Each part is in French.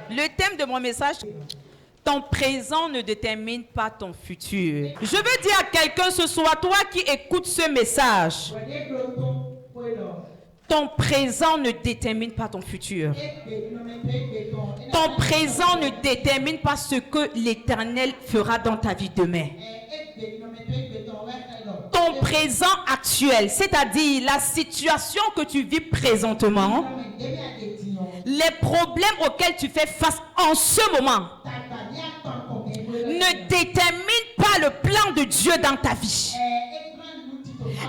Le thème de mon message, ton présent ne détermine pas ton futur. Je veux dire à quelqu'un ce soir, toi qui écoutes ce message, ton présent ne détermine pas ton futur. Ton présent ne détermine pas ce que l'Éternel fera dans ta vie demain. Ton présent actuel, c'est-à-dire la situation que tu vis présentement, les problèmes auxquels tu fais face en ce moment, ne déterminent pas le plan de Dieu dans ta vie.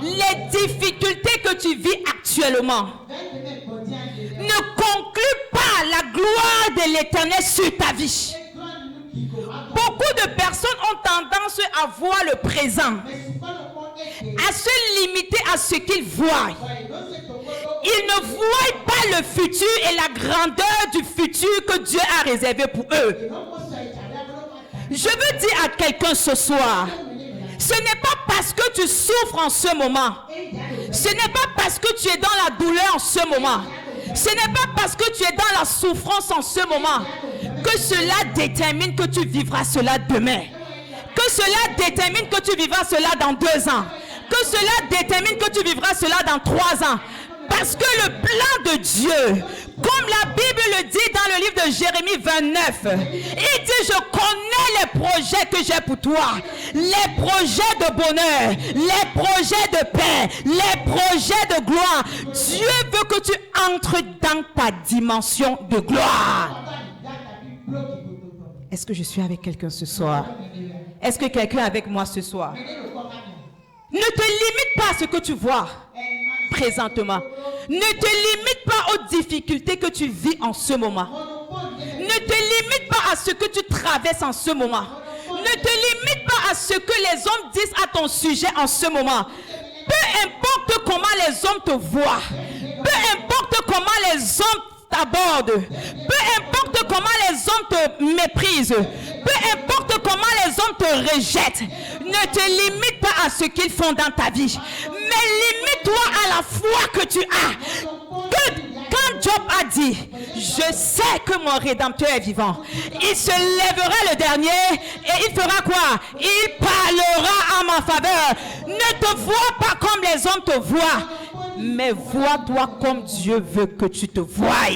Les difficultés que tu vis actuellement ne concluent pas la gloire de l'Éternel sur ta vie. Beaucoup de personnes ont tendance à voir le présent, à se limiter à ce qu'ils voient. Ils ne voient pas le futur et la grandeur du futur que Dieu a réservé pour eux. Je veux dire à quelqu'un ce soir, ce n'est pas parce que tu souffres en ce moment, ce n'est pas parce que tu es dans la douleur en ce moment, ce n'est pas parce que tu es dans la souffrance en ce moment que cela détermine que tu vivras cela demain, que cela détermine que tu vivras cela dans 2 ans, que cela détermine que tu vivras cela dans 3 ans. Parce que le plan de Dieu, comme la Bible le dit dans le livre de Jérémie 29, il dit: je connais les projets que j'ai pour toi, les projets de bonheur, les projets de paix, les projets de gloire. Dieu veut que tu entres dans ta dimension de gloire. Est-ce que je suis avec quelqu'un ce soir? Est-ce que quelqu'un est avec moi ce soir? Ne te limite pas à ce que tu vois présentement. Ne te limite pas aux difficultés que tu vis en ce moment. Ne te limite pas à ce que tu traverses en ce moment. Ne te limite pas à ce que les hommes disent à ton sujet en ce moment. Peu importe comment les hommes te voient, peu importe comment les hommes t'abordent, peu importe comment les hommes te méprisent, peu importe comment les hommes te rejettent, ne te limite pas à ce qu'ils font dans ta vie, mais limite-toi à la foi que tu as. Quand Job a dit: je sais que mon Rédempteur est vivant, il se lèvera le dernier et il fera quoi? Il parlera en ma faveur. Ne te vois pas comme les hommes te voient, mais vois-toi comme Dieu veut que tu te voies.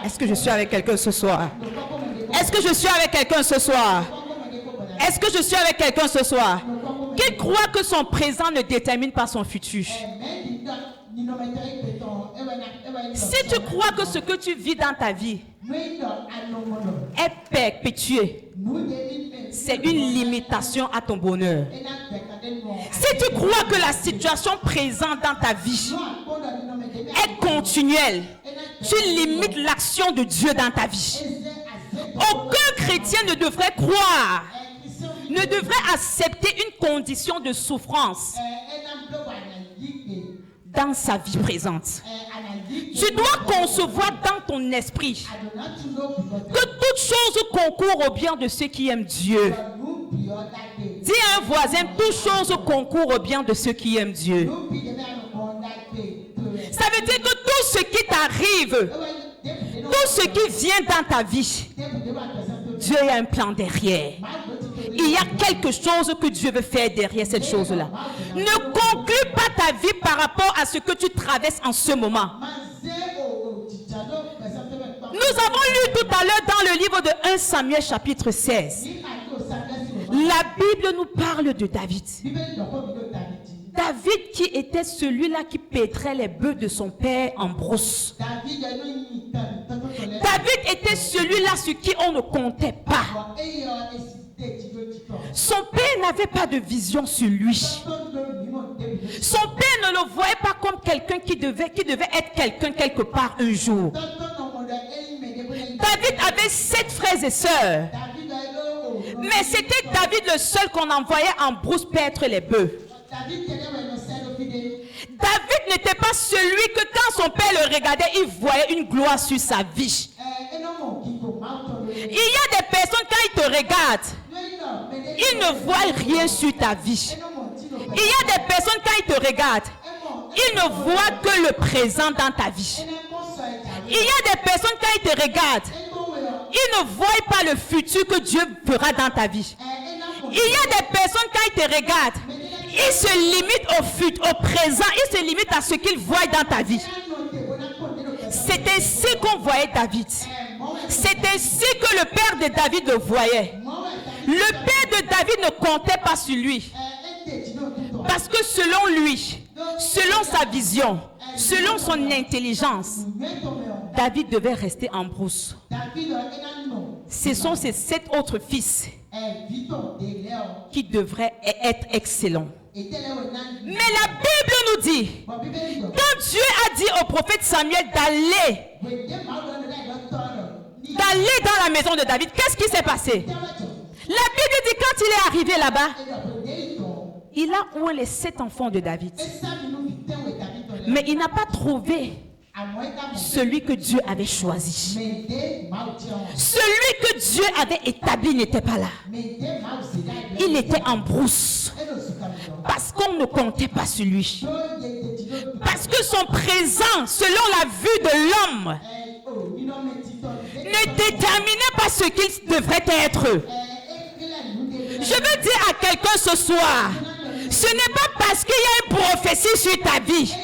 Est-ce que je suis avec quelqu'un ce soir? Est-ce que je suis avec quelqu'un ce soir? Est-ce que je suis avec quelqu'un ce soir qui croit que son présent ne détermine pas son futur? Si tu crois que ce que tu vis dans ta vie est perpétué, c'est une limitation à ton bonheur. Si tu crois que la situation présente dans ta vie est continuelle, tu limites l'action de Dieu dans ta vie. Aucun chrétien ne devrait croire, ne devrait accepter une condition de souffrance dans sa vie présente. Tu dois concevoir dans ton esprit que toute chose concourt au bien de ceux qui aiment Dieu. Dis à un voisin: toute chose concourt au bien de ceux qui aiment Dieu. Ça veut dire que tout ce qui t'arrive, tout ce qui vient dans ta vie, Dieu a un plan derrière. Il y a quelque chose que Dieu veut faire derrière cette chose-là. Ne conclue pas ta vie par rapport à ce que tu traverses en ce moment. Nous avons lu tout à l'heure dans le livre de 1 Samuel chapitre 16. La Bible nous parle de David. David qui était celui-là qui paîtrait les bœufs de son père en brousse. David était celui-là sur qui on ne comptait pas. Son père n'avait pas de vision sur lui. Son père ne le voyait pas comme quelqu'un qui devait être quelqu'un quelque part un jour. David avait 7 frères et sœurs. Mais c'était David le seul qu'on envoyait en brousse paître les bœufs. David n'était pas celui que quand son père le regardait, il voyait une gloire sur sa vie. Il y a des personnes, quand ils te regardent, ils ne voient rien sur ta vie. Il y a des personnes, quand ils te regardent, ils ne voient que le présent dans ta vie. Il y a des personnes, quand ils te regardent, ils ne voient pas le futur que Dieu fera dans ta vie. Il y a des personnes, quand ils te regardent, ils se limitent au présent, ils se limitent à ce qu'ils voient dans ta vie. C'est ainsi qu'on voyait David. C'est ainsi que le père de David le voyait. Le père de David ne comptait pas sur lui. Parce que selon lui, selon sa vision, selon son intelligence, David devait rester en brousse. Ce sont ces 7 autres fils qui devraient être excellents. Mais la Bible nous dit, quand Dieu a dit au prophète Samuel d'aller dans la maison de David, qu'est-ce qui s'est passé? La Bible dit, quand il est arrivé là-bas, il a oint les 7 enfants de David. Mais il n'a pas trouvé celui que Dieu avait choisi. Celui que Dieu avait établi n'était pas là. Il était en brousse. Parce qu'on ne comptait pas sur lui. Parce que son présent, selon la vue de l'homme, ne déterminait pas ce qu'il devrait être. Je veux dire à quelqu'un ce soir, ce n'est pas parce qu'il y a une prophétie sur ta vie,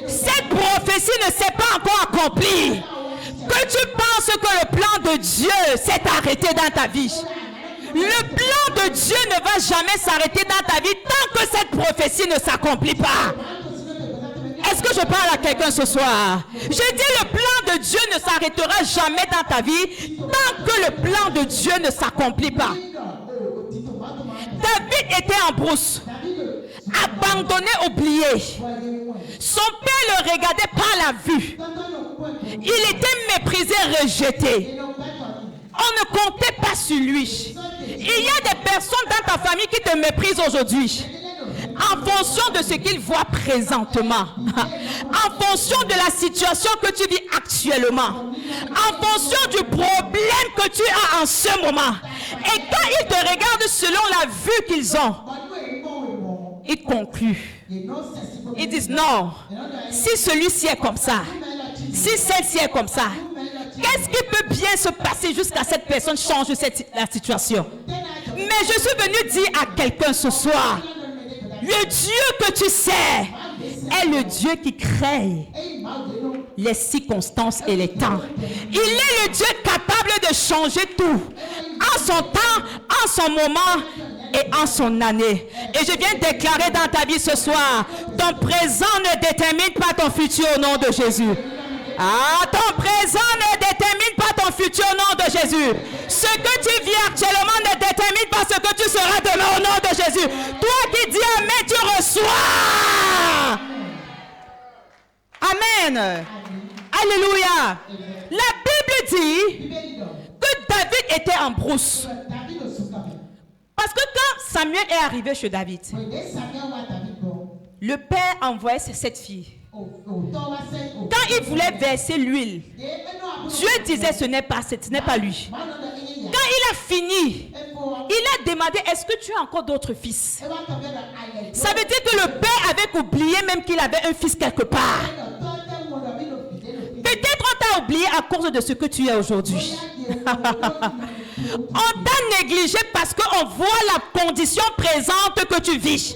cette prophétie ne s'est pas encore accomplie, que tu penses que le plan de Dieu s'est arrêté dans ta vie. Le plan de Dieu ne va jamais s'arrêter dans ta vie tant que cette prophétie ne s'accomplit pas. Est-ce que je parle à quelqu'un ce soir? Je dis, le plan de Dieu ne s'arrêtera jamais dans ta vie tant que le plan de Dieu ne s'accomplit pas. David était en brousse, abandonné, oublié. Son père le regardait par la vue. Il était méprisé, rejeté. On ne comptait pas sur lui. Il y a des personnes dans ta famille qui te méprisent aujourd'hui en fonction de ce qu'ils voient présentement, en fonction de la situation que tu vis actuellement, en fonction du problème que tu as en ce moment. Et quand ils te regardent selon la vue qu'ils ont, ils concluent. Ils disent non, si celui-ci est comme ça, si celle-ci est comme ça, qu'est-ce qui peut bien se passer jusqu'à ce que cette personne change la situation? Mais je suis venu dire à quelqu'un ce soir, le Dieu que tu sais est le Dieu qui crée les circonstances et les temps. Il est le Dieu capable de changer tout en son temps, en son moment et en son année. Et je viens déclarer dans ta vie ce soir, ton présent ne détermine pas ton futur au nom de Jésus. Ah, ton présent ne détermine pas ton futur au nom de Jésus. Ce que tu vis actuellement ne détermine pas ce que tu seras demain au nom de Jésus. Toi qui dis amen, tu reçois. Amen. Alléluia. La Bible dit que David était en brousse. Parce que quand Samuel est arrivé chez David, le père envoyait ses 7 filles. Quand il voulait verser l'huile, Dieu disait ce n'est pas lui. Quand il a fini, il a demandé, est-ce que tu as encore d'autres fils? Ça veut dire que le père avait oublié même qu'il avait un fils quelque part. Peut-être on t'a oublié à cause de ce que tu es aujourd'hui. On t'a négligé parce qu'on voit la condition présente que tu vis.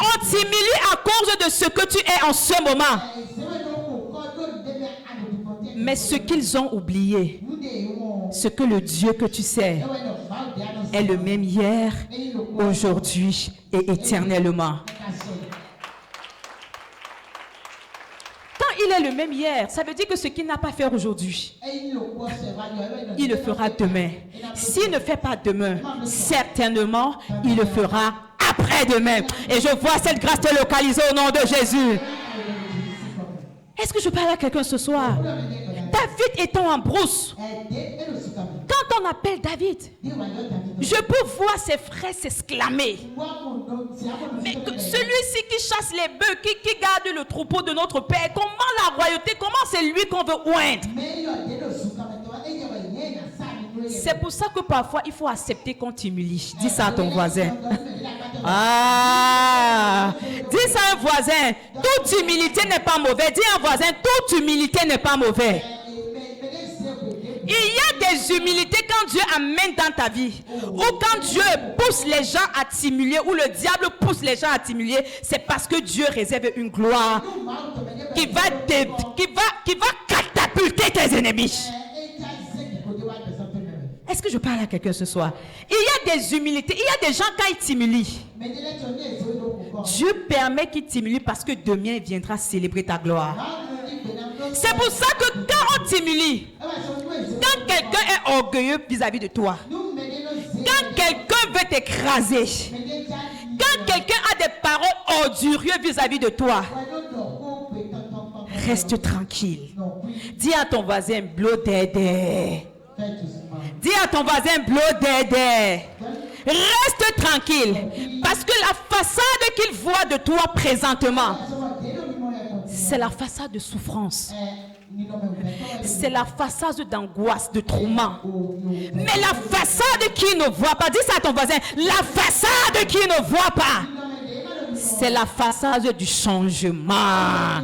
On t'humilie à cause de ce que tu es en ce moment. Mais ce qu'ils ont oublié, ce que le Dieu que tu sais est le même hier, aujourd'hui et éternellement. Quand il est le même hier, ça veut dire que ce qu'il n'a pas fait aujourd'hui, il le fera demain. S'il ne fait pas demain, certainement, il le fera après-demain. Et je vois cette grâce te localiser au nom de Jésus. Est-ce que je parle à quelqu'un ce soir? David étant en brousse, quand on appelle David, je peux voir ses frères s'exclamer. Mais celui-ci qui chasse les bœufs, qui garde le troupeau de notre père, comment la royauté, comment c'est lui qu'on veut oindre? C'est pour ça que parfois il faut accepter qu'on t'humilie. Dis ça à ton voisin. Ah, Dis ça à un voisin. Toute humilité n'est pas mauvaise. Dis à un voisin, toute humilité n'est pas mauvaise. Il y a des humilités quand Dieu amène dans ta vie. Ou quand Dieu pousse les gens à t'humilier. Ou le diable pousse les gens à t'humilier. C'est parce que Dieu réserve une gloire qui va catapulter tes ennemis. Est-ce que je parle à quelqu'un ce soir? Il y a des humilités. Il y a des gens quand ils t'humilient. Dieu permet qu'ils t'humilient parce que demain il viendra célébrer ta gloire. C'est pour ça que quand on t'humilie, quand quelqu'un est orgueilleux vis-à-vis de toi, quand quelqu'un veut t'écraser, quand quelqu'un a des paroles ordurieuses vis-à-vis de toi, reste tranquille. Dis à ton voisin, blow dédé. Dis à ton voisin, blow dédé. Reste tranquille. Parce que la façade qu'il voit de toi présentement, c'est la façade de souffrance. C'est la façade d'angoisse, de trauma. Mais la façade qui ne voit pas, dis ça à ton voisin, la façade qui ne voit pas, c'est la façade du changement.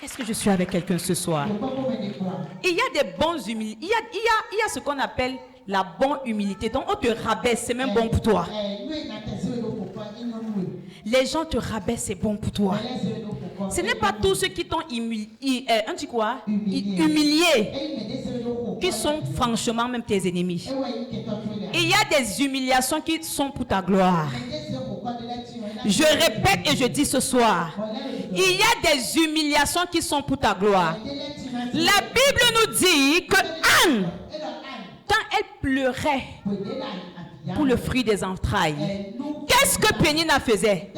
Est-ce que je suis avec quelqu'un ce soir? Il y a des bons humilités. Il y a ce qu'on appelle la bonne humilité. Donc on te rabaisse, c'est même bon pour toi. Les gens te rabaissent, c'est bon pour toi. Ce n'est pas tous ceux qui t'ont humilié qui sont franchement même tes ennemis. Il y a des humiliations qui sont pour ta gloire. Je répète et je dis ce soir, il y a des humiliations qui sont pour ta gloire. La Bible nous dit que Anne, quand elle pleurait pour le fruit des entrailles, qu'est-ce que Pénina faisait?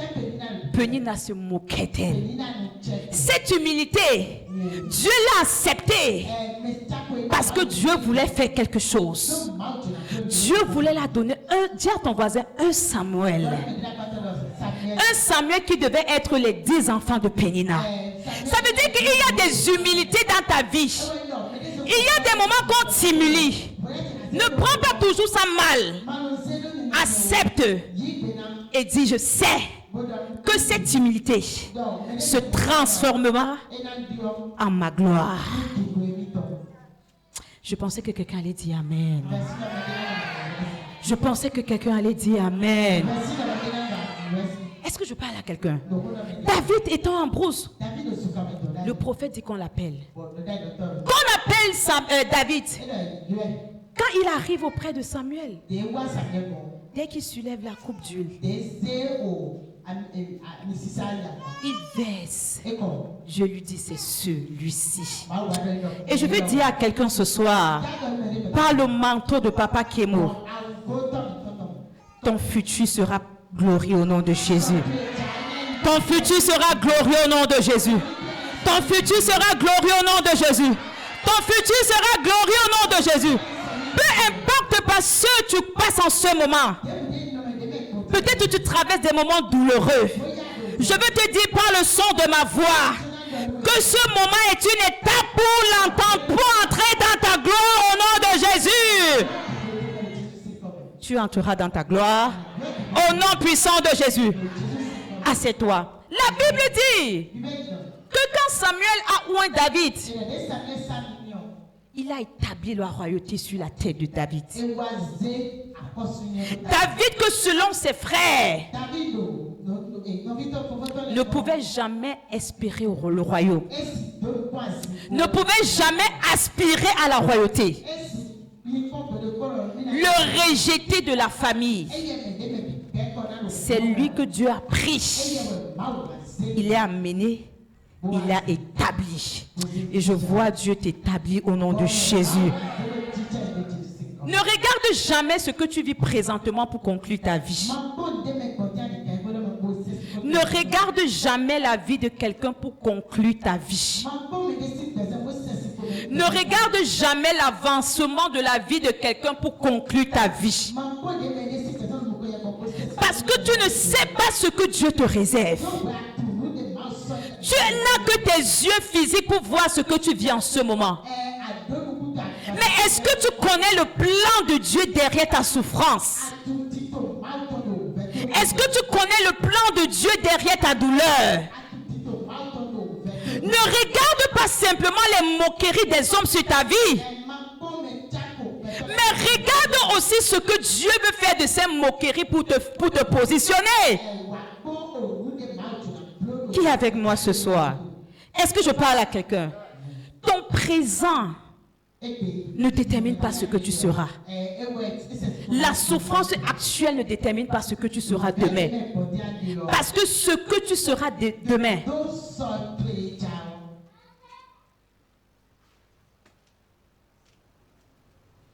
Pénina se moquait d'elle. Cette humilité, Dieu l'a acceptée parce que Dieu voulait faire quelque chose. Dieu voulait la donner dis à ton voisin, un Samuel. Un Samuel qui devait être les 10 enfants de Pénina. Ça veut dire qu'il y a des humilités dans ta vie. Il y a des moments qu'on t'humilie. Ne prends pas toujours ça mal. Accepte et dis, je sais que cette humilité se transformera en ma gloire. Je pensais que quelqu'un allait dire Amen. Je pensais que quelqu'un allait dire Amen. Est-ce que je parle à quelqu'un? David étant en brousse, le prophète dit qu'on l'appelle. Qu'on appelle David. Quand il arrive auprès de Samuel, dès qu'il soulève la coupe d'huile, il verse. Je lui dis, c'est celui-ci. Et je veux dire à quelqu'un ce soir, par le manteau de Papa Kémo, ton futur sera glorieux au nom de Jésus. Ton futur sera glorieux au nom de Jésus. Ton futur sera glorieux au nom de Jésus. Ton futur sera glorieux au nom de Jésus. Peu importe pas ce que tu passes en ce moment. Peut-être que tu traverses des moments douloureux. Je veux te dire par le son de ma voix que ce moment est une étape pour l'entendre, pour entrer dans ta gloire au nom de Jésus. Tu entreras dans ta gloire au nom puissant de Jésus. Assieds-toi. La Bible dit que quand Samuel a oint David, il a établi la royauté sur la tête de David. David, que selon ses frères, ne pouvait jamais espérer le royaume. Ne pouvait jamais aspirer à la royauté. Le rejeté de la famille. C'est lui que Dieu a pris. Il est amené. Il a établi. Et je vois Dieu t'établir au nom de Jésus. Ne regarde jamais ce que tu vis présentement pour conclure ta vie. Ne regarde jamais la vie de quelqu'un pour conclure ta vie. Ne regarde jamais l'avancement de la vie de quelqu'un pour conclure ta vie. Parce que tu ne sais pas ce que Dieu te réserve. Tu n'as que tes yeux physiques pour voir ce que tu vis en ce moment. Mais est-ce que tu connais le plan de Dieu derrière ta souffrance? Est-ce que tu connais le plan de Dieu derrière ta douleur? Ne regarde pas simplement les moqueries des hommes sur ta vie, mais regarde aussi ce que Dieu veut faire de ces moqueries pour te positionner. Qui est avec moi ce soir? Est-ce que je parle à quelqu'un? Ton présent ne détermine pas ce que tu seras. La souffrance actuelle ne détermine pas ce que tu seras demain. Parce que ce que tu seras demain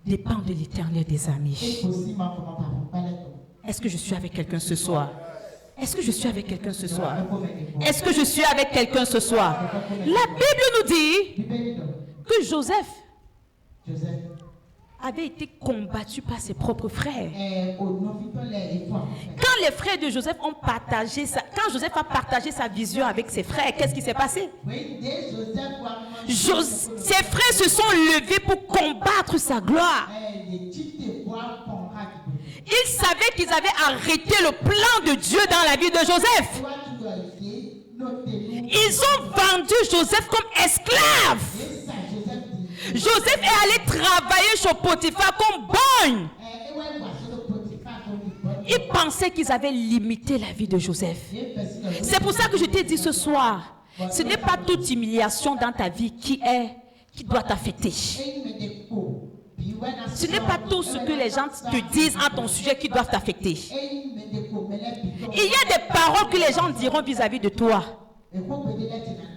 dépend de l'Éternel des amis. Est-ce que je suis avec quelqu'un ce soir? Est-ce que je suis avec quelqu'un ce soir? Est-ce que je suis avec quelqu'un ce soir? La Bible nous dit que Joseph avait été combattu par ses propres frères. Quand les frères de Joseph ont partagé quand Joseph a partagé sa vision avec ses frères, qu'est-ce qui s'est passé? Ses frères se sont levés pour combattre sa gloire. Ils savaient qu'ils avaient arrêté le plan de Dieu dans la vie de Joseph. Ils ont vendu Joseph comme esclave. Joseph est allé travailler chez Potiphar comme bonne. Ils pensaient qu'ils avaient limité la vie de Joseph. C'est pour ça que je t'ai dit ce soir, ce n'est pas toute humiliation dans ta vie qui doit t'affecter. Ce n'est pas tout ce que les gens te disent à ton sujet qui doivent t'affecter. Il y a des paroles que les gens diront vis-à-vis de toi.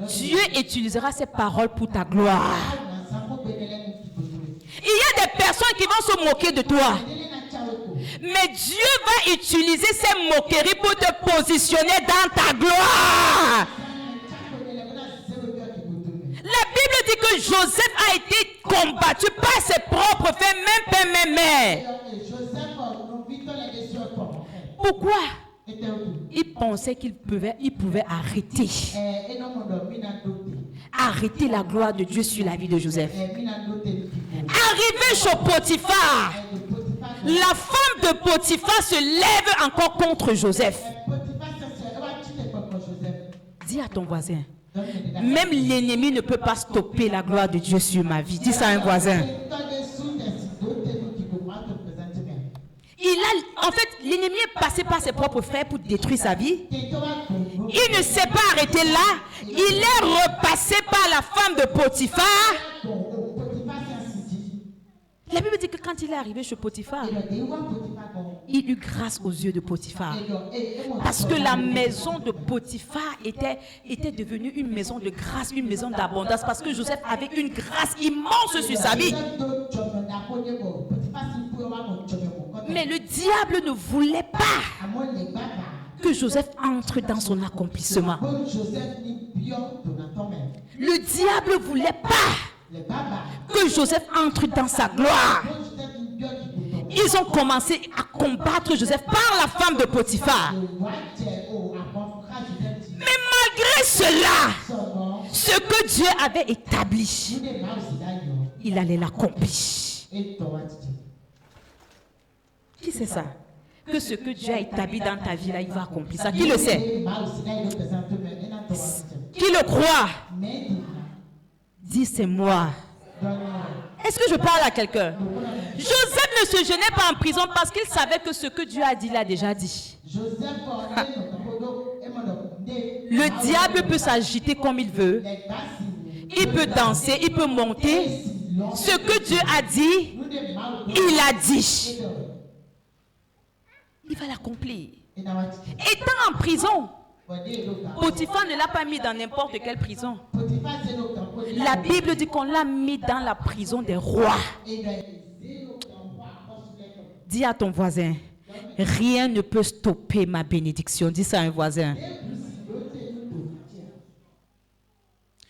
Dieu utilisera ces paroles pour ta gloire. Il y a des personnes qui vont se moquer de toi. Mais Dieu va utiliser ces moqueries pour te positionner dans ta gloire. La Bible dit que Joseph a été combattu par ses propres frères, même père, même mère. Pourquoi? Il pensait qu'il pouvait arrêter la gloire de Dieu sur la vie de Joseph. Arrivé chez Potiphar, la femme de Potiphar se lève encore contre Joseph. Dis à ton voisin, même l'ennemi ne peut pas stopper la gloire de Dieu sur ma vie. Dis ça à un voisin. En fait, l'ennemi est passé par ses propres frères pour détruire sa vie. Il ne s'est pas arrêté là. Il est repassé par la femme de Potiphar. La Bible dit que quand il est arrivé chez Potiphar, il eut grâce aux yeux de Potiphar. Parce que la maison de Potiphar était devenue une maison de grâce, une maison d'abondance. Parce que Joseph avait une grâce immense sur sa vie. Mais le diable ne voulait pas que Joseph entre dans son accomplissement. Le diable ne voulait pas que Joseph entre dans sa gloire. Ils ont commencé à combattre Joseph par la femme de Potiphar. Mais malgré cela, ce que Dieu avait établi, il allait l'accomplir. Qui sait ça? Que ce que Dieu a établi dans ta vie, là, il va accomplir ça. Qui le sait? Qui le croit? Dis, c'est moi. Est-ce que je parle à quelqu'un? Joseph ne se gênait pas en prison parce qu'il savait que ce que Dieu a dit, il a déjà dit. Le diable peut s'agiter comme il veut. Il peut danser, il peut monter. Ce que Dieu a dit, il a dit. Il va l'accomplir. Étant en prison, Potiphar ne l'a pas mis dans n'importe quelle prison. La Bible dit qu'on l'a mis dans la prison des rois. Dis à ton voisin, rien ne peut stopper ma bénédiction. Dis ça à un voisin.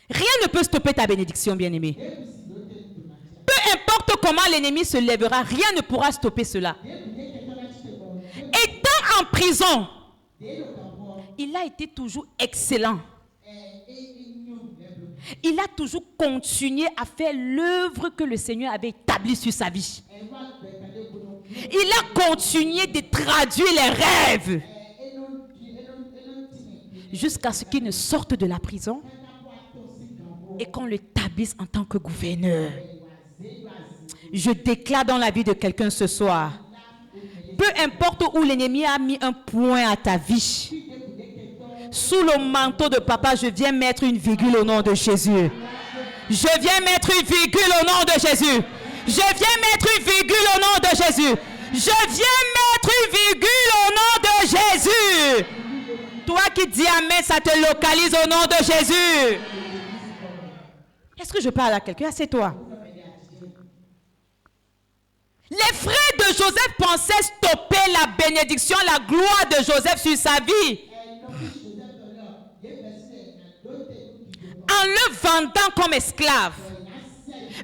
Rien ne peut stopper ta bénédiction, bien-aimé. Peu importe comment l'ennemi se lèvera, rien ne pourra stopper cela. Étant en prison, il a été toujours excellent. Il a toujours continué à faire l'œuvre que le Seigneur avait établie sur sa vie. Il a continué de traduire les rêves. jusqu'à ce qu'il ne sorte de la prison et qu'on l'établisse en tant que gouverneur. Je déclare dans la vie de quelqu'un ce soir, peu importe où l'ennemi a mis un point à ta vie, sous le manteau de papa, je viens mettre une virgule au nom de Jésus. Je viens mettre une virgule au nom de Jésus. Je viens mettre une virgule au nom de Jésus. Je viens mettre une virgule au nom de Jésus. Toi qui dis amen, ça te localise au nom de Jésus. Est-ce que je parle à quelqu'un? C'est toi. Les frères de Joseph pensaient stopper la bénédiction, la gloire de Joseph sur sa vie, en le vendant comme esclave.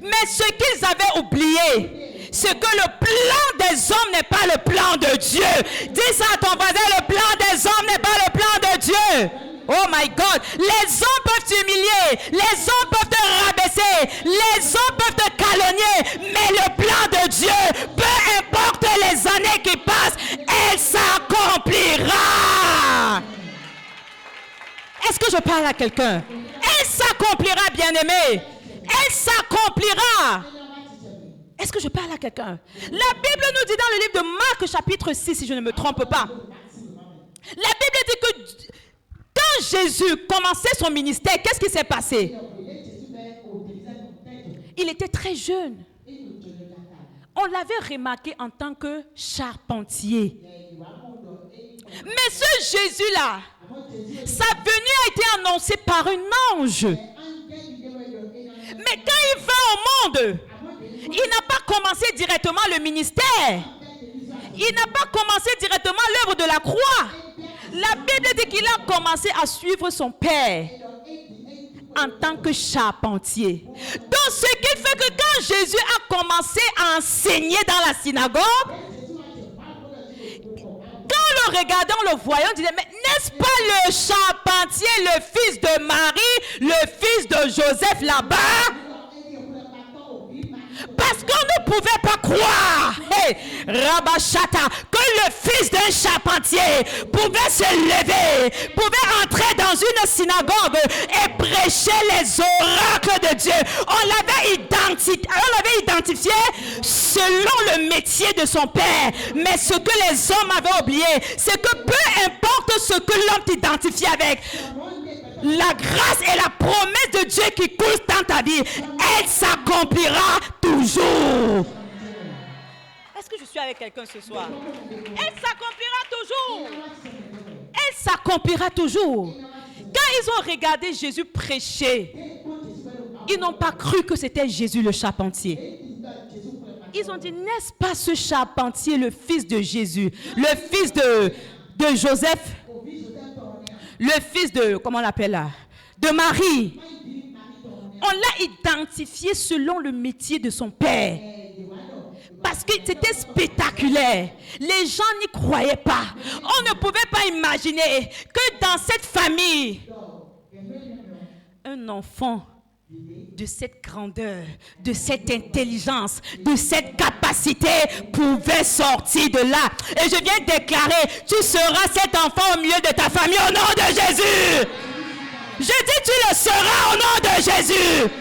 Mais ce qu'ils avaient oublié, c'est que le plan des hommes n'est pas le plan de Dieu. Dis ça à ton voisin, le plan des hommes n'est pas le plan de Dieu. Oh my God, les hommes peuvent t'humilier, les hommes peuvent te rabaisser, les hommes peuvent te calomnier, mais le plan de Dieu, peu importe les années qui passent, elle s'accomplira. Est-ce que je parle à quelqu'un? Elle s'accomplira, bien-aimé. Elle s'accomplira. Est-ce que je parle à quelqu'un? La Bible nous dit dans le livre de Marc chapitre 6, si je ne me trompe pas, la Bible dit que quand Jésus commençait son ministère, qu'est-ce qui s'est passé? Il était très jeune. On l'avait remarqué en tant que charpentier. Mais ce Jésus-là, sa venue a été annoncée par un ange. Mais quand il va au monde, il n'a pas commencé directement le ministère. Il n'a pas commencé directement l'œuvre de la croix. La Bible dit qu'il a commencé à suivre son père en tant que charpentier. Donc ce qui fait que quand Jésus a commencé à enseigner dans la synagogue, quand le regardant, le voyant, on disait, mais n'est-ce pas le charpentier, le fils de Marie, le fils de Joseph là-bas? Parce qu'on ne pouvait pas croire, Rabashata, que le fils d'un charpentier pouvait se lever, pouvait entrer dans une synagogue et prêcher les oracles de Dieu. On l'avait identifié selon le métier de son père. Mais ce que les hommes avaient oublié, c'est que peu importe ce que l'homme t'identifie avec, la grâce et la promesse de Dieu qui coule dans ta vie, elle s'accomplira toujours. Est-ce que je suis avec quelqu'un ce soir? Elle s'accomplira toujours. Elle s'accomplira toujours. Quand ils ont regardé Jésus prêcher, ils n'ont pas cru que c'était Jésus le charpentier. Ils ont dit, n'est-ce pas ce charpentier, le fils de Jésus, le fils de Joseph, le fils de, comment on l'appelle là, de Marie. On l'a identifié selon le métier de son père. Parce que c'était spectaculaire. Les gens n'y croyaient pas. On ne pouvait pas imaginer que dans cette famille, un enfant de cette grandeur, de cette intelligence, de cette capacité pouvait sortir de là. Et je viens déclarer, tu seras cet enfant au milieu de ta famille au nom de Jésus. Je dis, tu le seras au nom de Jésus.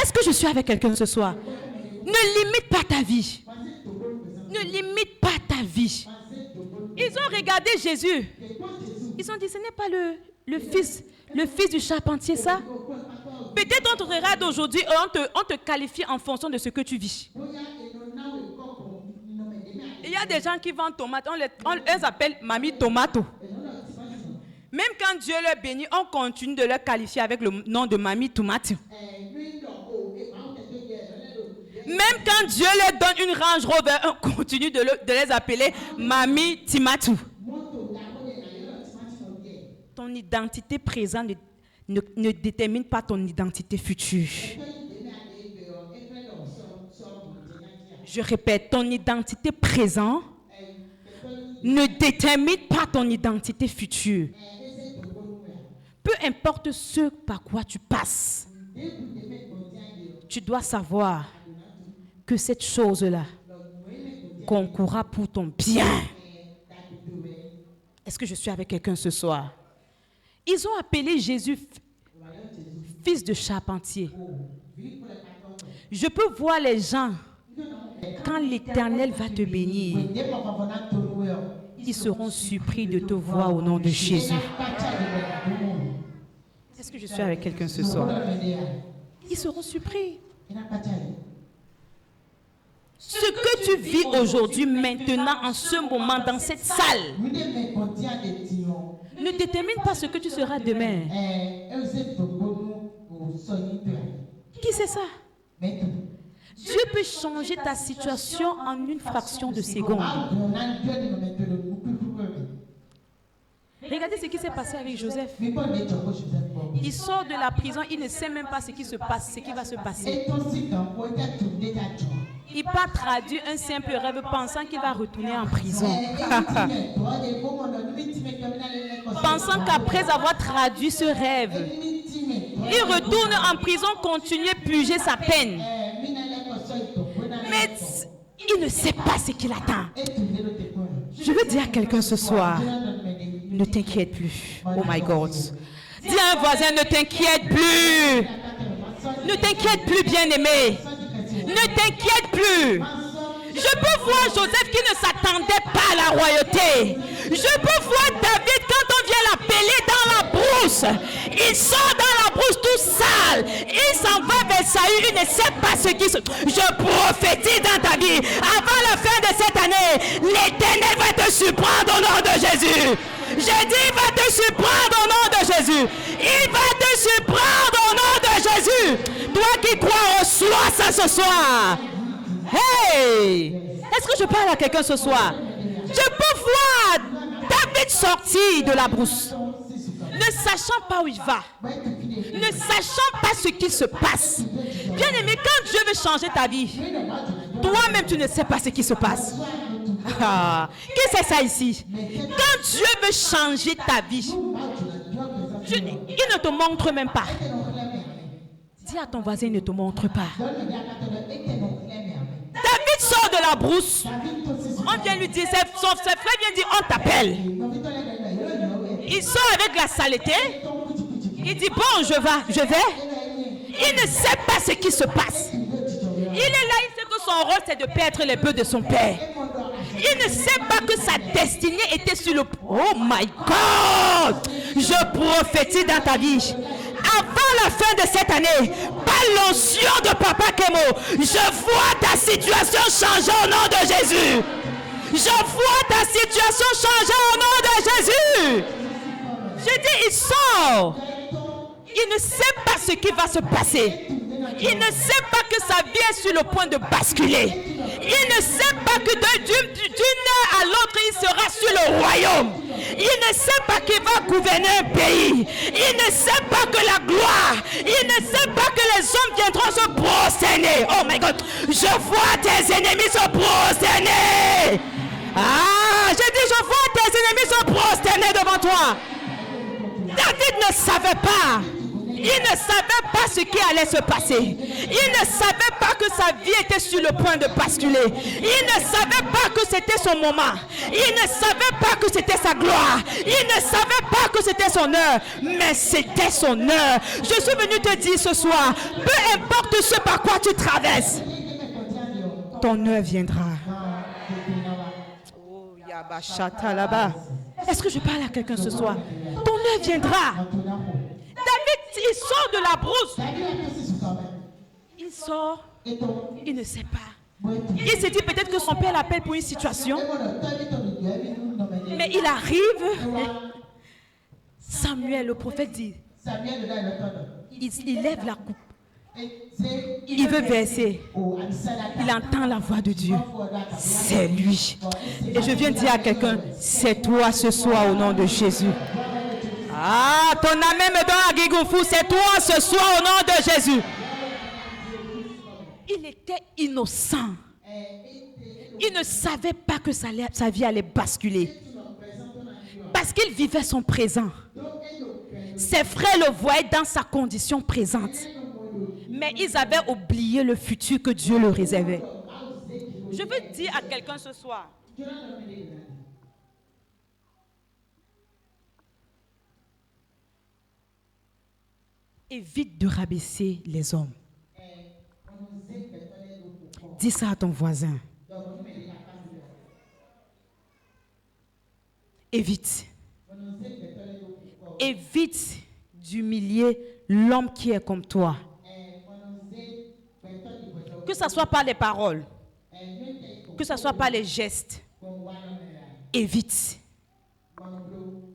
Est-ce que je suis avec quelqu'un ce soir? Ne limite pas ta vie. Ne limite pas ta vie. Ils ont regardé Jésus. Ils ont dit, ce n'est pas le fils du charpentier, ça? Peut-être on te regarde aujourd'hui et on te qualifie en fonction de ce que tu vis. Il y a des gens qui vendent tomates, on les appelle Mamie Tomato. Même quand Dieu leur bénit, on continue de leur qualifier avec le nom de Mamie Tomato. Même quand Dieu leur donne une Range Rover, on continue de les appeler Mamie Timatou. Ton identité présente ne détermine pas ton identité future. Je répète, ton identité présente ne détermine pas ton identité future. Peu importe ce par quoi tu passes, tu dois savoir que cette chose-là concourra pour ton bien. Est-ce que je suis avec quelqu'un ce soir? Ils ont appelé Jésus fils de charpentier. Je peux voir les gens, quand l'Éternel va te bénir, ils seront surpris de te voir au nom de Jésus. Est-ce que je suis avec quelqu'un ce soir? Ils seront surpris. Ce que tu vis aujourd'hui, maintenant, en ce moment, dans cette salle, ne détermine pas ce que tu seras demain. Qui c'est ça? Dieu peut changer ta situation en une fraction de seconde. Regardez ce qui s'est passé avec Joseph. Il sort de la prison, il ne sait même pas ce qui se passe, ce qui va se passer. Il part traduire un simple rêve pensant qu'il va retourner en prison. Pensant qu'après avoir traduit ce rêve, il retourne en prison, continue à purger sa peine. Mais il ne sait pas ce qu'il attend. Je veux dire à quelqu'un ce soir, ne t'inquiète plus. Oh my God. Dis à un voisin, ne t'inquiète plus. Ne t'inquiète plus, bien-aimé. Ne t'inquiète plus. Je peux voir Joseph qui ne s'attendait pas à la royauté. Je peux voir David quand on vient l'appeler dans la brousse. Il sort dans la brousse tout sale. Il s'en va vers Saül. Il ne sait pas ce qui se... Je prophétise dans ta vie. Avant la fin de cette année, l'Éternel va te surprendre au nom de Jésus. Je dis, il va te surprendre au nom de Jésus. Il va te surprendre au nom de Jésus. Toi qui crois, reçois ça ce soir. Hey! Est-ce que je parle à quelqu'un ce soir? Je peux voir David sortir de la brousse, ne sachant pas où il va, ne sachant pas ce qui se passe. Bien aimé, quand Dieu veut changer ta vie, toi-même tu ne sais pas ce qui se passe. Qui c'est ça ici? Quand Dieu veut changer ta vie, il ne te montre même pas. Dis à ton voisin, il ne te montre pas. David sort de la brousse. On vient lui dire, ses frères viennent dire, on t'appelle. Il sort avec la saleté. Il dit, bon, je vais. Il ne sait pas ce qui se passe. Il est là, il sait que son rôle, c'est de perdre les bœufs de son père. Il ne sait pas que sa destinée était sur le... Oh my God! Je prophétise dans ta vie. Avant la fin de cette année, par l'onction de Papa Kemo, je vois ta situation changer au nom de Jésus. Je vois ta situation changer au nom de Jésus. Je dis, il sort. Il ne sait pas ce qui va se passer. Il ne sait pas que sa vie est sur le point de basculer. Il ne sait pas que d'une heure à l'autre, il sera sur le royaume. Il ne sait pas qu'il va gouverner un pays. Il ne sait pas que la gloire, il ne sait pas que les hommes viendront se prosterner. Oh my God, je vois tes ennemis se prosterner. Ah, j'ai dit, je vois tes ennemis se prosterner devant toi. David ne savait pas. Il ne savait pas ce qui allait se passer. Il ne savait pas que sa vie était sur le point de basculer. Il ne savait pas que c'était son moment. Il ne savait pas que c'était sa gloire. Il ne savait pas que c'était son heure. Mais c'était son heure. Je suis venu te dire ce soir, peu importe ce par quoi tu traverses, ton heure viendra. Oh, Yabashata là-bas. Est-ce que je parle à quelqu'un ce soir? Ton heure viendra. David, il sort de la brousse. Il sort, il ne sait pas. Il se dit peut-être que son père l'appelle pour une situation. Mais il arrive. Samuel, le prophète, dit, il lève la coupe. Il veut verser. Il entend la voix de Dieu. C'est lui. Et je viens dire à quelqu'un, c'est toi ce soir au nom de Jésus. Ah, ton amen me donne à Guigoufou, c'est toi ce soir au nom de Jésus. Il était innocent. Il ne savait pas que sa vie allait basculer. Parce qu'il vivait son présent. Ses frères le voyaient dans sa condition présente. Mais ils avaient oublié le futur que Dieu leur réservait. Je veux dire à quelqu'un ce soir. Évite de rabaisser les hommes. Dis ça à ton voisin. Évite. Évite d'humilier l'homme qui est comme toi. Que ce soit par les paroles, que ce soit par les gestes. Évite.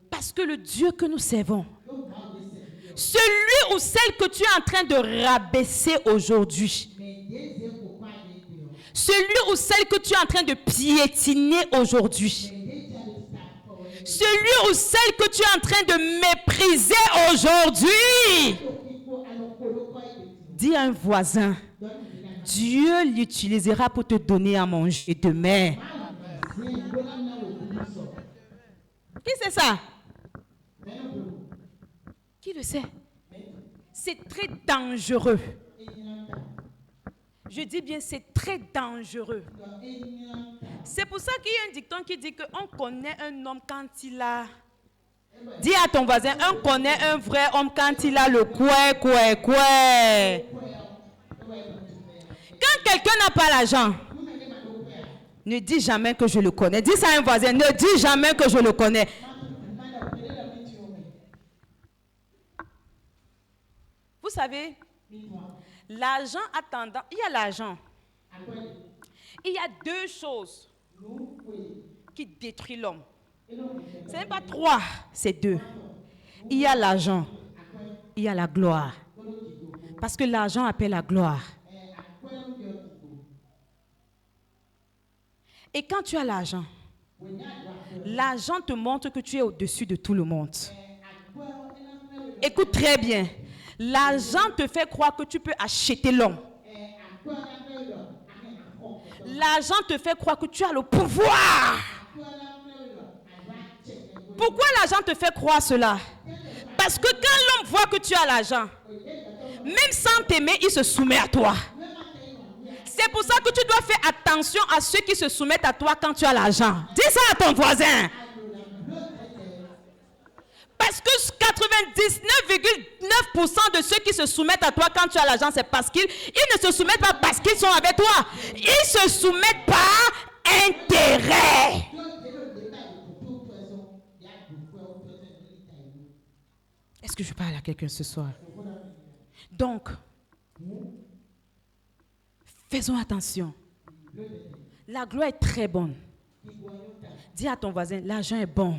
Parce que le Dieu que nous servons, celui ou celle que tu es en train de rabaisser aujourd'hui, celui ou celle que tu es en train de piétiner aujourd'hui, celui ou celle que tu es en train de mépriser aujourd'hui, dis à un voisin, Dieu l'utilisera pour te donner à manger demain. Qui c'est ça? Qui le sait? C'est très dangereux. Je dis bien, c'est très dangereux. C'est pour ça qu'il y a un dicton qui dit qu'on connaît un homme quand il a... Dis à ton voisin, on connaît un vrai homme quand il a le quoi. Quand quelqu'un n'a pas l'argent, ne dis jamais que je le connais. Dis ça à un voisin, ne dis jamais que je le connais. Vous savez, l'argent a tendance... Il y a l'argent. Il y a deux choses qui détruisent l'homme. Ce n'est pas trois, c'est deux. Il y a l'argent. Il y a la gloire. Parce que l'argent appelle la gloire. Et quand tu as l'argent, l'argent te montre que tu es au-dessus de tout le monde. Écoute très bien. L'argent te fait croire que tu peux acheter l'homme. L'argent te fait croire que tu as le pouvoir. Pourquoi l'argent te fait croire cela? Parce que quand l'homme voit que tu as l'argent, même sans t'aimer, il se soumet à toi. C'est pour ça que tu dois faire attention à ceux qui se soumettent à toi quand tu as l'argent. Dis ça à ton voisin. Parce que 99,9% de ceux qui se soumettent à toi quand tu as l'argent, c'est parce qu'ils ne se soumettent pas parce qu'ils sont avec toi. Ils se soumettent par intérêt. Est-ce que je parle à quelqu'un ce soir? Donc, faisons attention. La gloire est très bonne. Dis à ton voisin, l'argent est bon.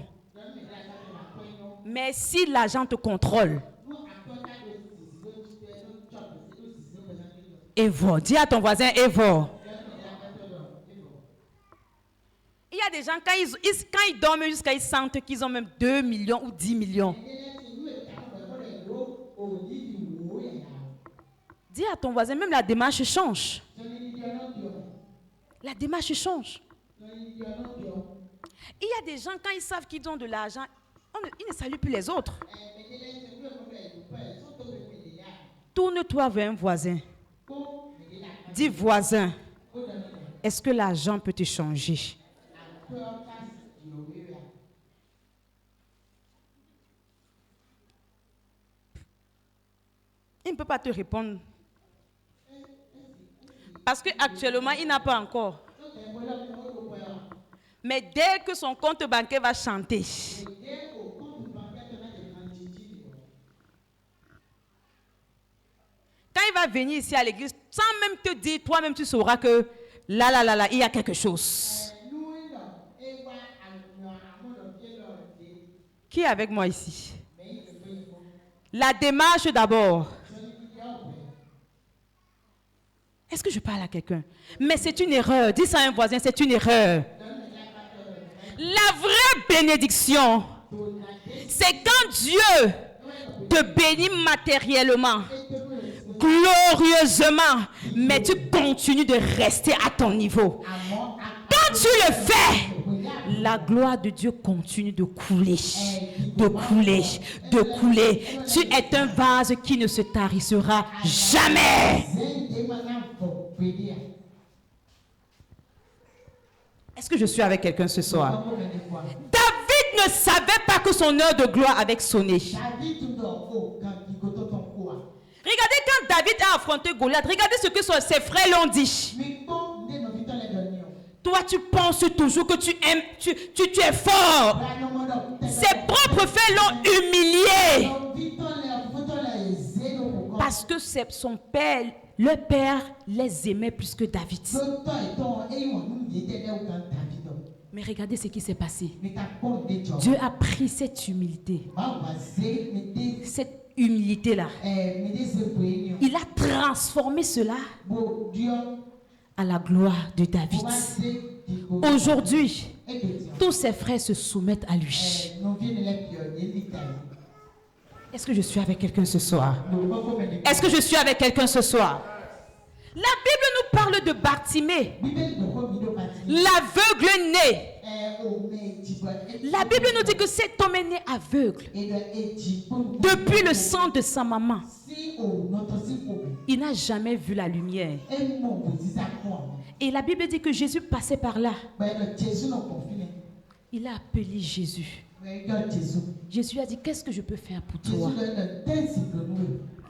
Mais si l'argent te contrôle, évore. Dis à ton voisin, évore. Il y a des gens, quand ils dorment jusqu'à ils sentent qu'ils ont même 2 millions ou 10 millions. Dis à ton voisin, même la démarche change. La démarche change. Il y a des gens, quand ils savent qu'ils ont de l'argent, ils ne saluent plus les autres. Tourne-toi vers un voisin. Dis, voisin, est-ce que l'argent peut te changer? Il ne peut pas te répondre. Parce qu'actuellement, il n'a pas encore. Mais dès que son compte bancaire va chanter, quand il va venir ici à l'église, sans même te dire, toi-même tu sauras que là, il y a quelque chose. Qui est avec moi ici? La démarche d'abord. Est-ce que je parle à quelqu'un? Mais c'est une erreur. Dis ça à un voisin, c'est une erreur. La vraie bénédiction, c'est quand Dieu te bénit matériellement, glorieusement, mais tu continues de rester à ton niveau. Quand tu le fais, la gloire de Dieu continue de couler, de couler, de couler. Tu es un vase qui ne se tarissera jamais. Est-ce que je suis avec quelqu'un ce soir? David ne savait pas que son heure de gloire avait sonné. Regardez quand David a affronté Goliath, regardez ce que ses frères l'ont dit. Toi, tu penses toujours que tu es fort. Ses propres frères l'ont humilié. Parce que c'est son père, leur père les aimait plus que David. Mais regardez ce qui s'est passé. Dieu a pris cette humilité. Cette humilité-là. Il a transformé cela à la gloire de David. Aujourd'hui, tous ses frères se soumettent à lui. Est-ce que je suis avec quelqu'un ce soir? Est-ce que je suis avec quelqu'un ce soir? La Bible nous parle de Bartimée, l'aveugle né. La Bible nous dit que cet homme est né aveugle depuis le sang de sa maman. Il n'a jamais vu la lumière. Et la Bible dit que Jésus passait par là. Il a appelé Jésus. Jésus a dit, qu'est-ce que je peux faire pour toi?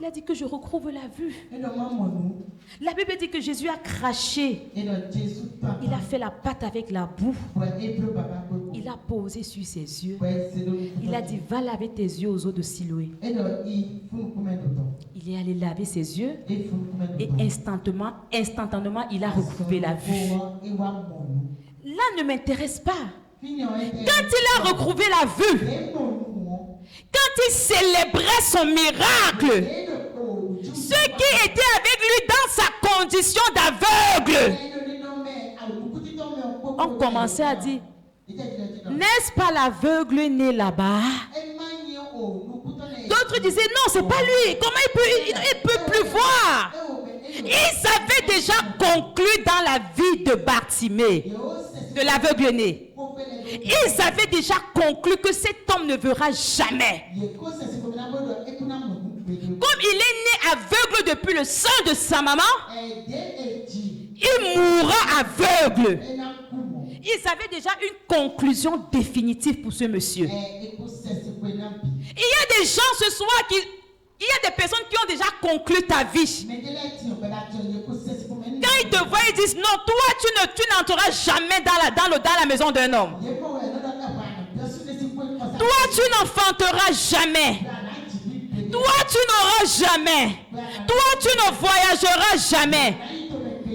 Il a dit que je retrouve la vue. La Bible dit que Jésus a craché. Il a fait la pâte avec la boue. Il a posé sur ses yeux. Il a dit, va laver tes yeux aux eaux de Siloé. Il est allé laver ses yeux et instantanément, il a retrouvé la vue. Là ne m'intéresse pas. Quand il a retrouvé la vue, quand il célébrait son miracle, ceux qui étaient avec lui dans sa condition d'aveugle ont commencé à dire, n'est-ce pas l'aveugle né là-bas? D'autres disaient, non, c'est pas lui. Comment il peut plus voir? Ils avaient déjà conclu dans la vie de Bartimée, de l'aveugle né. Ils avaient déjà conclu que cet homme ne verra jamais. Comme il est né aveugle depuis le sein de sa maman, il mourra aveugle. Ils avaient déjà une conclusion définitive pour ce monsieur. Il y a des gens ce soir il y a des personnes qui ont déjà conclu ta vie. Quand ils te voient, ils disent non, toi tu n'entreras jamais dans la maison d'un homme. Toi tu n'enfanteras jamais. Toi tu n'auras jamais. Toi tu ne voyageras jamais.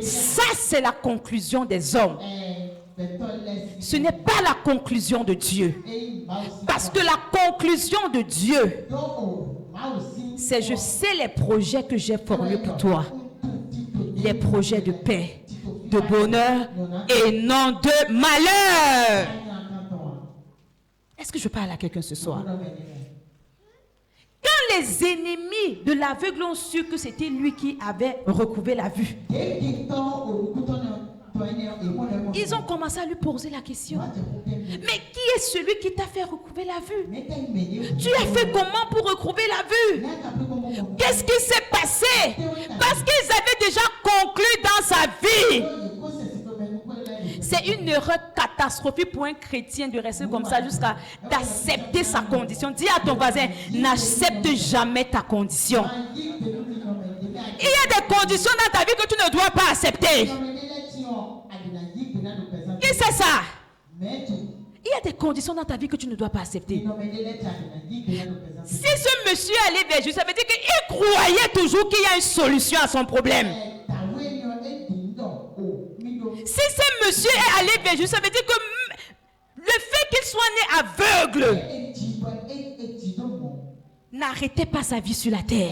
Ça c'est la conclusion des hommes. Ce n'est pas la conclusion de Dieu. Parce que la conclusion de Dieu, c'est je sais les projets que j'ai formés pour toi. Les projets de paix, de bonheur et non de malheur. Est-ce que je parle à quelqu'un ce soir? Quand les ennemis de l'aveugle ont su que c'était lui qui avait recouvré la vue, ils ont commencé à lui poser la question. Mais qui est celui qui t'a fait recouvrer la vue? Tu as fait comment pour recouvrer la vue? Qu'est-ce qui s'est passé? Parce qu'ils avaient déjà conclu dans sa vie. C'est une erreur catastrophique pour un chrétien de rester comme ça jusqu'à d'accepter sa condition. Dis à ton voisin, n'accepte jamais ta condition. Il y a des conditions dans ta vie que tu ne dois pas accepter. Qui c'est ça? Il y a des conditions dans ta vie que tu ne dois pas accepter. Si ce monsieur allait vers Jésus, ça veut dire qu'il croyait toujours qu'il y a une solution à son problème. Si ce monsieur est allé vers Jésus, ça veut dire que le fait qu'il soit né aveugle n'arrêtait pas sa vie sur la terre.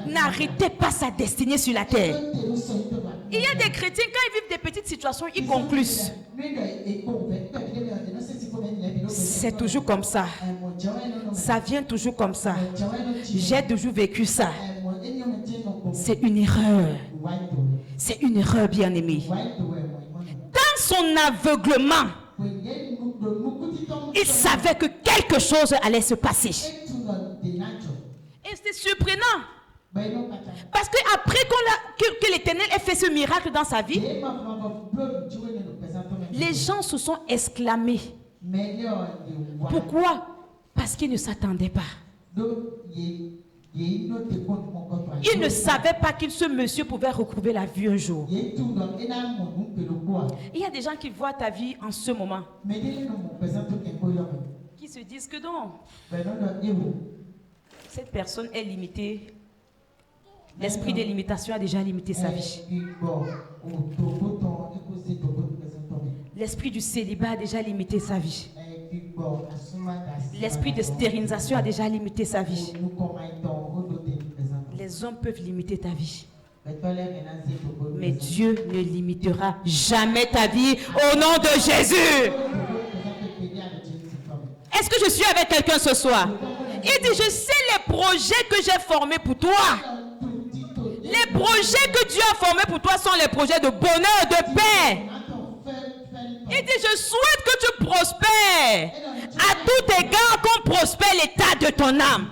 N'arrêtait pas sa destinée sur la terre. Il y a des chrétiens, quand ils vivent des petites situations, ils concluent. C'est toujours comme ça. Ça vient toujours comme ça. J'ai toujours vécu ça. C'est une erreur. C'est une erreur, bien-aimé. Dans son aveuglement, il savait que quelque chose allait se passer. Et c'est surprenant. Parce qu'après que l'Éternel ait fait ce miracle dans sa vie, les gens se sont exclamés. Pourquoi? Parce qu'ils ne s'attendaient pas. Il ne savait pas que ce monsieur pouvait retrouver la vie un jour. Il y a des gens qui voient ta vie en ce moment, qui se disent que non, cette personne est limitée. L'esprit de limitation a déjà limité sa vie. L'esprit du célibat a déjà limité sa vie. L'esprit de stérilisation a déjà limité sa vie. Les hommes peuvent limiter ta vie, mais Dieu ne limitera jamais ta vie au nom de Jésus. Est-ce que je suis avec quelqu'un ce soir? Il dit, je sais les projets que j'ai formés pour toi. Les projets que Dieu a formés pour toi sont les projets de bonheur, de paix. Il dit, je souhaite que tu prospères. À tout égard, qu'on prospère l'état de ton âme.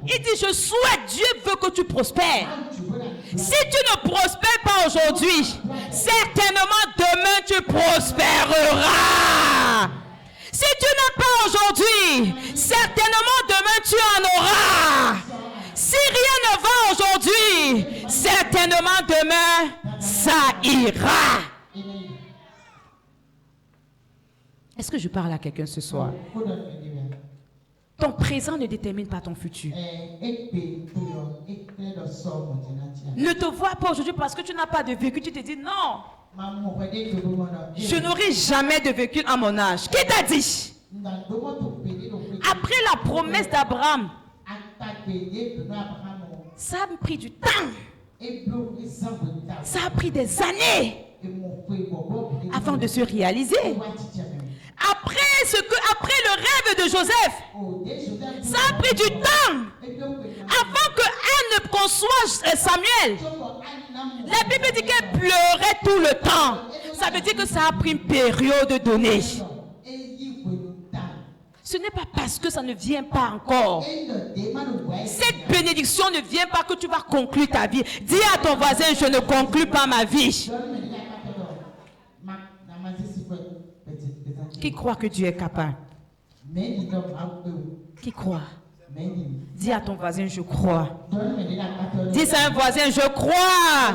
Il dit, je souhaite, Dieu veut que tu prospères. Si tu ne prospères pas aujourd'hui, certainement demain tu prospéreras. Si tu n'as pas aujourd'hui, certainement demain tu en auras. Si rien ne va aujourd'hui, certainement demain ça ira. Est-ce que je parle à quelqu'un ce soir? Ton présent ne détermine pas ton futur. Ne te vois pas aujourd'hui parce que tu n'as pas de véhicule. Tu te dis non. Je n'aurai jamais de véhicule à mon âge. Qui t'a dit? Après la promesse d'Abraham, ça a pris du temps. Ça a pris des années avant de se réaliser. Après le rêve de Joseph, ça a pris du temps avant que Anne ne conçoive Samuel. La Bible dit qu'elle pleurait tout le temps. Ça veut dire que ça a pris une période donnée. Ce n'est pas parce que ça ne vient pas encore. Cette bénédiction ne vient pas que tu vas conclure ta vie. Dis à ton voisin, je ne conclus pas ma vie. Qui croit que Dieu est capable? Qui croit? Dis à ton voisin, je crois. Dis à un voisin, je crois.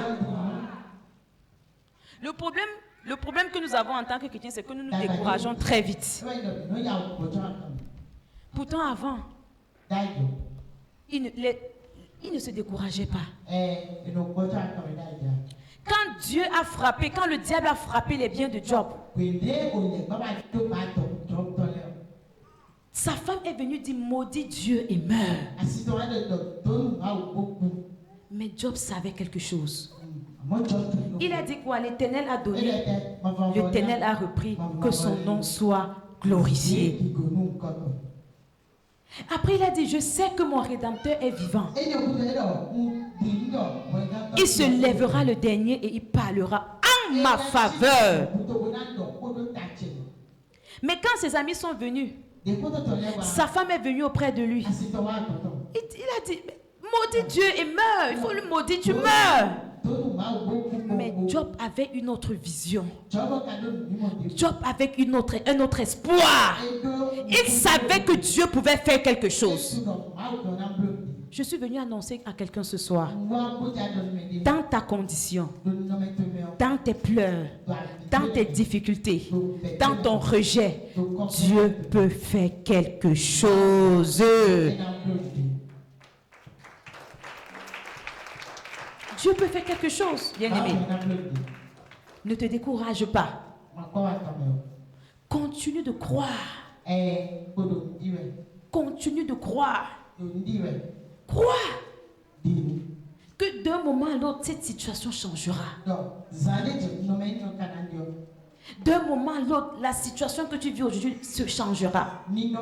Le problème que nous avons en tant que chrétiens, c'est que nous nous décourageons très vite. Pourtant, avant, il ne se décourageait pas. Quand Dieu a frappé, quand le diable a frappé les biens de Job, sa femme est venue dire, maudit Dieu et meurt. Mais Job savait quelque chose. Il a dit quoi? L'Éternel a donné, l'Éternel a repris, que son nom soit glorifié. Après il a dit, je sais que mon Rédempteur est vivant. Il se lèvera le dernier et il parlera en ma faveur. Mais quand ses amis sont venus, sa femme est venue auprès de lui. Il a dit, maudit Dieu et meurt. Il faut le maudire, tu meurs. Mais Job avait une autre vision. Job avait un autre espoir. Il savait que Dieu pouvait faire quelque chose. Je suis venu annoncer à quelqu'un ce soir, dans ta condition, dans tes pleurs, dans tes difficultés, dans ton rejet, Dieu peut faire quelque chose. Dieu peut faire quelque chose, bien-aimé. Ne te décourage pas. Continue de croire. Continue de croire. Crois que d'un moment à l'autre, cette situation changera. D'un moment à l'autre, la situation que tu vis aujourd'hui se changera. D'un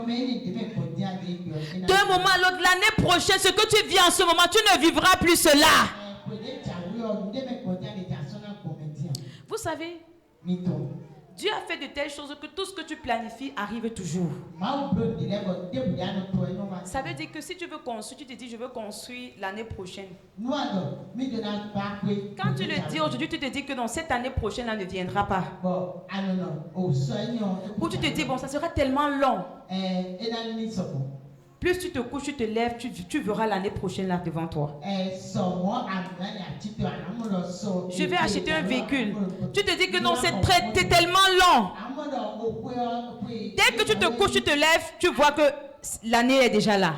moment à l'autre, l'année prochaine, ce que tu vis en ce moment, tu ne vivras plus cela. Vous savez, Dieu a fait de telles choses que tout ce que tu planifies arrive toujours. Ça veut dire que si tu veux construire, tu te dis je veux construire l'année prochaine. Quand tu le dis aujourd'hui, tu te dis que non, cette année prochaine, elle ne viendra pas. Ou tu te dis bon, ça sera tellement long. plus tu te couches, tu te lèves, tu verras l'année prochaine là devant toi. Je vais acheter un véhicule. Tu te dis que non, c'est tellement long. Dès que tu te couches, tu te lèves, tu vois que l'année est déjà là.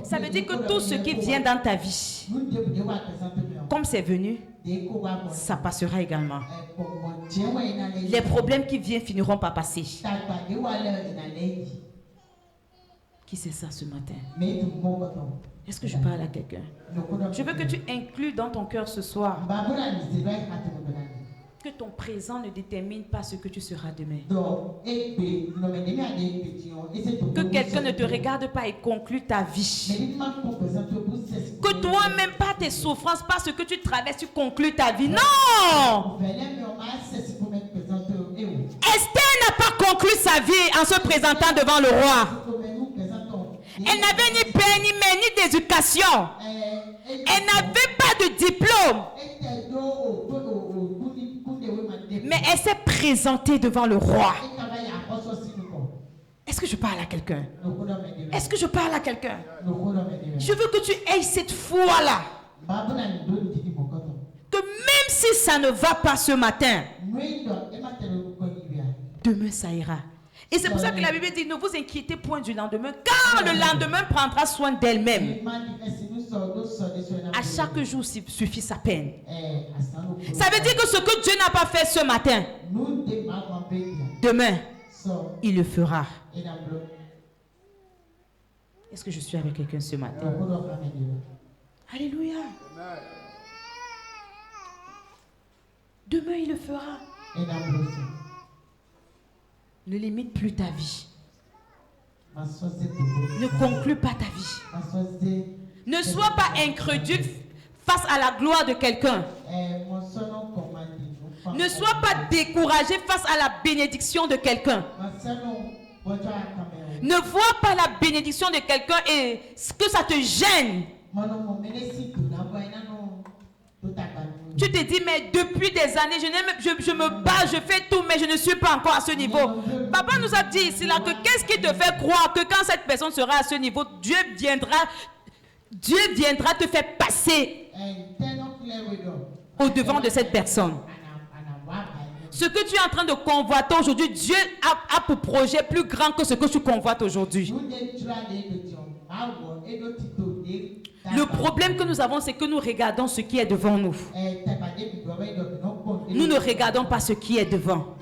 Ça veut dire que tout ce qui vient dans ta vie, comme c'est venu, ça passera également. Les problèmes qui viennent finiront par passer. Qui c'est ça ce matin? Est-ce que je parle à quelqu'un? Je veux que tu inclues dans ton cœur ce soir que ton présent ne détermine pas ce que tu seras demain. Que quelqu'un ne te regarde pas et conclue ta vie. Que toi-même, par tes souffrances, par ce que tu traverses, tu conclues ta vie. Non! Esther n'a pas conclu sa vie en se présentant devant le roi. Elle n'avait ni père, ni mère, ni d'éducation. Elle n'avait pas de diplôme. Mais elle s'est présentée devant le roi. Est-ce que je parle à quelqu'un? Est-ce que je parle à quelqu'un? Je veux que tu aies cette foi-là. Que même si ça ne va pas ce matin, demain ça ira. Et c'est pour ça que la Bible dit, ne vous inquiétez point du lendemain, car le lendemain prendra soin d'elle-même. À chaque jour suffit sa peine. Ça veut dire que ce que Dieu n'a pas fait ce matin, demain, il le fera. Est-ce que je suis avec quelqu'un ce matin? Alléluia. Demain, il le fera. Ne limite plus ta vie. Ne conclue pas ta vie. Ne sois pas incrédule face à la gloire de quelqu'un. Ne sois pas découragé face à la bénédiction de quelqu'un. Ne vois pas la bénédiction de quelqu'un et que ça te gêne. Tu te dis, mais depuis des années, je me bats, je fais tout, mais je ne suis pas encore à ce niveau. Papa nous a dit ici là que qu'est-ce qui te fait croire que quand cette personne sera à ce niveau, Dieu viendra te faire passer au devant de cette personne. Ce que tu es en train de convoiter aujourd'hui, Dieu a pour projet plus grand que ce que tu convoites aujourd'hui. Le problème que nous avons, c'est que nous regardons ce qui est devant nous. Nous ne regardons pas ce qui est devant.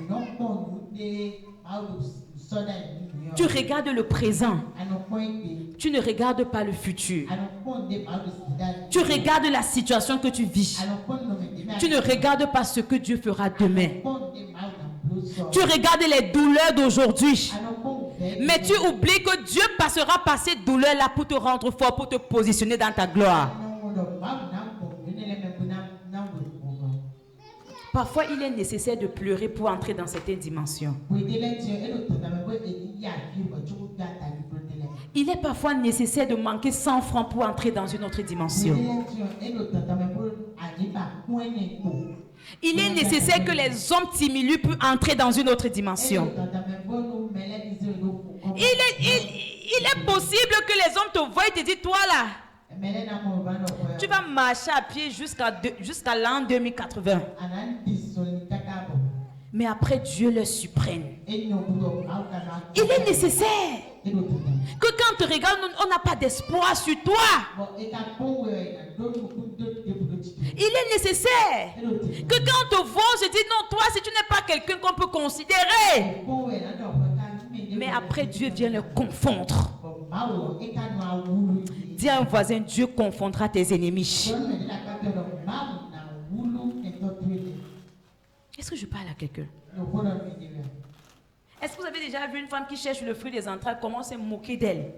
Tu regardes le présent. Tu ne regardes pas le futur. Tu regardes la situation que tu vis. Tu ne regardes pas ce que Dieu fera demain. Tu regardes les douleurs d'aujourd'hui. Mais tu oublies que Dieu passera par ces douleurs-là pour te rendre fort, pour te positionner dans ta gloire. Parfois, il est nécessaire de pleurer pour entrer dans certaines dimensions. Il est parfois nécessaire de manquer 100 francs pour entrer dans une autre dimension. Il est nécessaire que les hommes t'humilient pour entrer dans une autre dimension. Il est possible que les hommes te voient et te disent, toi là, tu vas marcher à pied jusqu'à l'an 2080. Mais après, Dieu le supprime. Il est nécessaire que quand on te regarde, on n'a pas d'espoir sur toi. Il est nécessaire que quand on te voit, on se dit, non, toi, si tu n'es pas quelqu'un qu'on peut considérer. Mais après, Dieu vient le confondre. Dis à un voisin, Dieu confondra tes ennemis. Est-ce que je parle à quelqu'un? Est-ce que vous avez déjà vu une femme qui cherche le fruit des entrailles, comment on s'est moqué d'elle?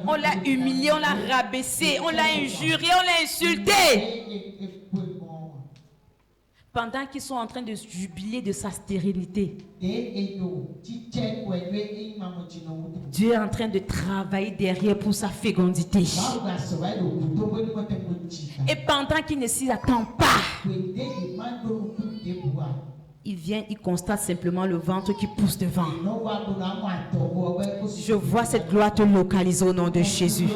On l'a humiliée, on l'a rabaissée, on l'a injuriée, on l'a insultée. Pendant qu'ils sont en train de jubiler de sa stérilité, Dieu est en train de travailler derrière pour sa fécondité. Et pendant qu'il ne s'y attend pas, il vient, il constate simplement le ventre qui pousse devant. Je vois cette gloire te localiser au nom de Jésus.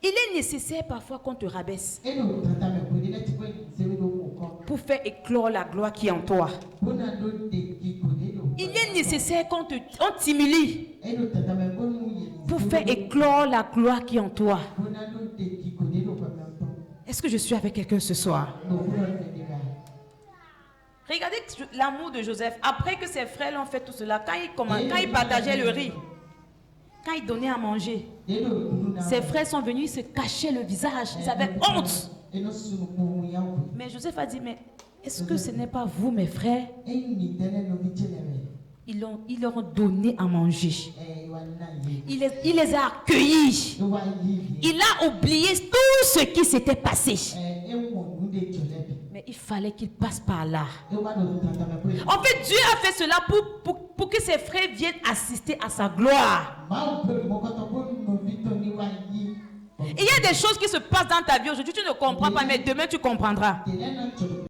Il est nécessaire parfois qu'on te rabaisse pour faire éclore la gloire qui est en toi. Il est nécessaire qu'on t'humilie pour faire éclore la gloire qui est en toi. Est-ce que je suis avec quelqu'un ce soir? Regardez l'amour de Joseph. Après que ses frères l'ont fait tout cela, quand il partageait le riz, quand il donnait à manger, ses frères sont venus, ils se cachaient le visage, ils avaient honte. Mais Joseph a dit, mais est-ce que ce n'est pas vous, mes frères? Ils leur ont donné à manger. Il les a accueillis. Il a oublié tout ce qui s'était passé. Mais il fallait qu'il passe par là. En fait, Dieu a fait cela pour que ses frères viennent assister à sa gloire. Il y a des choses qui se passent dans ta vie aujourd'hui, tu ne comprends pas, mais demain tu comprendras.